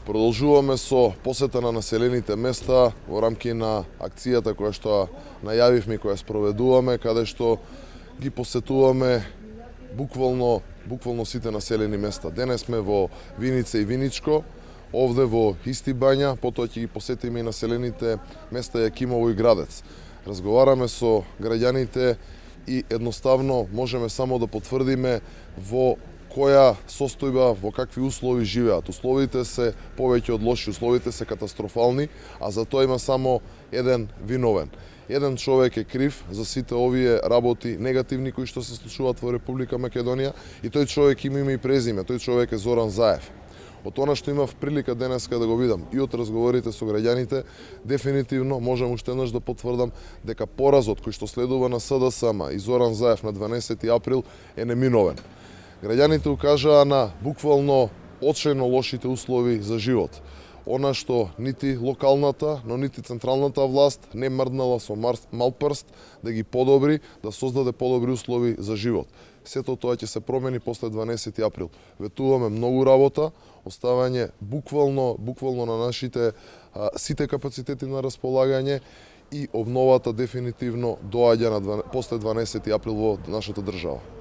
Продолжуваме со посета на населените места во рамки на акцијата која што најавивме и која спроведуваме, каде што ги посетуваме буквално сите населени места. Денес сме во Виница и Виничко, овде во Исти Бања, потоа ќе ги посетиме и населените места Јакимово и Градец. Разговараме со граѓаните и едноставно можеме само да потврдиме во која состојба, во какви услови живеат. Условите се повеќе од лоши, условите се катастрофални, а за тоа има само еден виновен. Еден човек е крив за сите овие работи негативни кои што се случуваат во Република Македонија и тој човек има име и презиме, тој човек е Зоран Заев. Од она што имав прилика денеска да го видам и од разговорите со граѓаните, дефинитивно можам уште еднаш да потврдам дека поразот кој што следува на СДСМ и Зоран Заев на 12 април е неминовен. Граѓаните укажаа на буквално очајно лошите услови за живот. Она што нити локалната, но нити централната власт не мрднала со мал прст да ги подобри, да создаде подобри услови за живот. Сето тоа ќе се промени после 12 април. Ветуваме многу работа, оставање буквално на нашите сите капацитети на располагање и обновата дефинитивно доаѓа после 12 април во нашата држава.